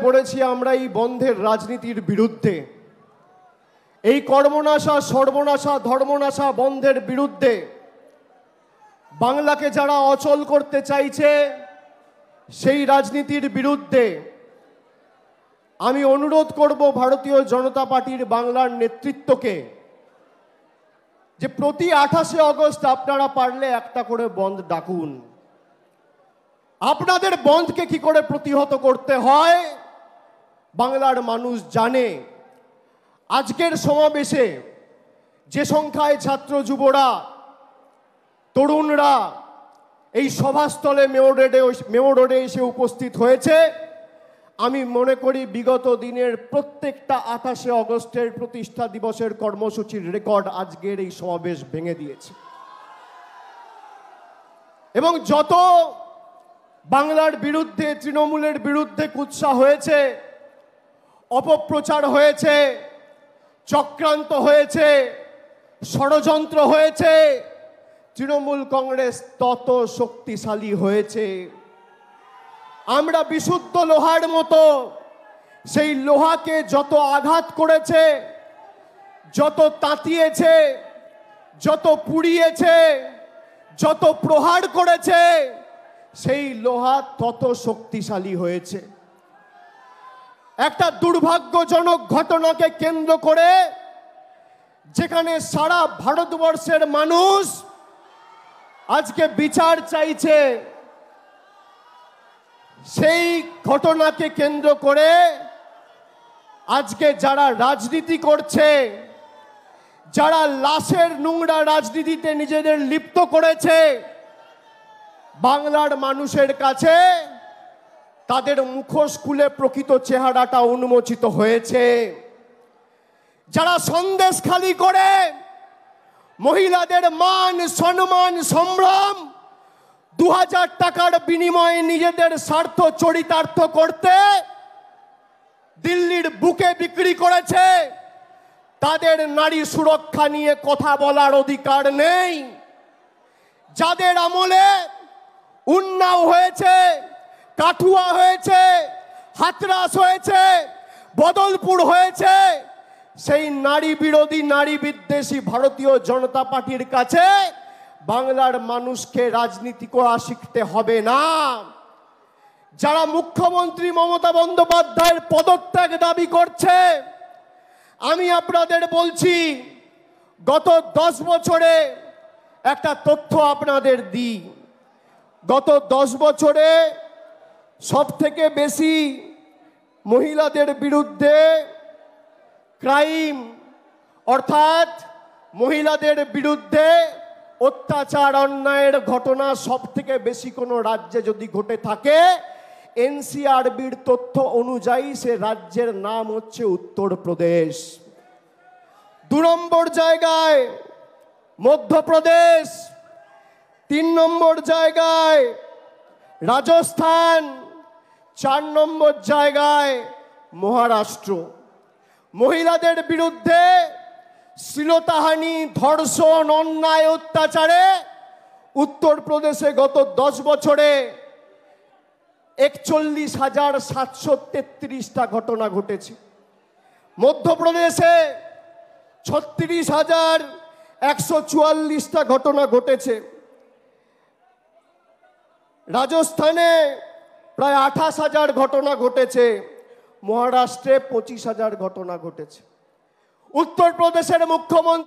পড়েছি আমরা এই বন্ধের রাজনীতির বিরুদ্ধে, এই কর্মনাশা সর্বনাশা ধর্মনাশা বন্ধের বিরুদ্ধে। বাংলাকে যারা অচল করতে চাইছে সেই রাজনীতির বিরুদ্ধে আমি অনুরোধ করব ভারতীয় জনতা পার্টির বাংলার নেতৃত্বকে যে প্রতি 28শে অগস্ট আপনারা পারলে একটা করে বন্ধ ডাকুন। আপনাদের বন্ধকে কি করে প্রতিহত করতে হয় বাংলার মানুষ জানে। আজকের সমাবেশে যে সংখ্যায় ছাত্র যুবরা তরুণরা এই সভাস্থলে মেয়র রোডে এসে উপস্থিত হয়েছে, আমি মনে করি বিগত দিনের প্রত্যেকটা 28শে অগস্টের প্রতিষ্ঠা দিবসের কর্মসূচির রেকর্ড আজকের এই সমাবেশ ভেঙে দিয়েছে। এবং যত বাংলার বিরুদ্ধে তৃণমূলের বিরুদ্ধে কুৎসা হয়েছে, অপপ্রচার হয়েছে, চক্রান্ত হয়েছে, ষড়যন্ত্র হয়েছে, তৃণমূল কংগ্রেস তত শক্তিশালী হয়েছে। আমরা বিশুদ্ধ লোহার মতো সেই লোহাকে যত আঘাত করেছে, যত তাতিয়েছে, যত পুড়িয়েছে, যত প্রহার করেছে, সেই লোহা তত শক্তিশালী হয়েছে। একটা দুর্ভাগ্যজনক ঘটনাকে কেন্দ্র করে যেখানে সারা ভারতবর্ষের মানুষ আজকে বিচার চাইছে, সেই ঘটনাকে কেন্দ্র করে আজকে যারা রাজনীতি করছে, যারা লাশের নোংরা রাজনীতিতে নিজেদের লিপ্ত করেছে, বাংলার মানুষের কাছে তাদের মুখোশ খুলে প্রকৃত চেহারাটা উন্মোচিত হয়েছে। যারা সন্দেশখালি করে মহিলাদের মান সম্মান সম্ভ্রম 2000 টাকার বিনিময়ে নিজেদের স্বার্থ চরিতার্থ করতে দিল্লির বুকে বিক্রি করেছে, তাদের নারী সুরক্ষা নিয়ে কথা বলার অধিকার নেই। যাদের আমলে উন্নাও হয়েছে, কাঠুয়া হয়েছে, হাতরাস হয়েছে, বদলপুর হয়েছে, সেই নারী বিরোধী নারী বিদ্বেষী ভারতীয় জনতা পার্টির কাছে বাংলার মানুষকে রাজনীতি করা শিখতে হবে না। যারা মুখ্যমন্ত্রী মমতা বন্দ্যোপাধ্যায়ের পদত্যাগ দাবি করছে, আমি আপনাদের বলছি গত 10 বছরে একটা তথ্য আপনাদের দিই। গত 10 বছরে সবথেকে বেশি মহিলাদের বিরুদ্ধে ক্রাইম অর্থাৎ মহিলাদের বিরুদ্ধে অত্যাচার অন্যায়ের ঘটনা সবথেকে বেশি কোনো রাজ্যে যদি ঘটে থাকে, এনসিআরবির তথ্য অনুযায়ী সে রাজ্যের নাম হচ্ছে উত্তরপ্রদেশ। 2 নম্বর জায়গায় মধ্যপ্রদেশ, 3 নম্বর জায়গায় রাজস্থান, 4 নম্বর জায়গায় মহারাষ্ট্র। মহিলাদের বিরুদ্ধে শ্লীলতাহানি, ধর্ষণ, অন্যায়, অত্যাচারে উত্তরপ্রদেশে গত 10 বছরে 41,733টা ঘটনা ঘটেছে। মধ্যপ্রদেশে 36,144টা ঘটনা ঘটেছে। রাজস্থানে প্রায় 28,000 ঘটনা ঘটেছে। মহারাষ্ট্রে 25,000 ঘটনা ঘটেছে। উত্তরপ্রদেশের মুখ্যমন্ত্রী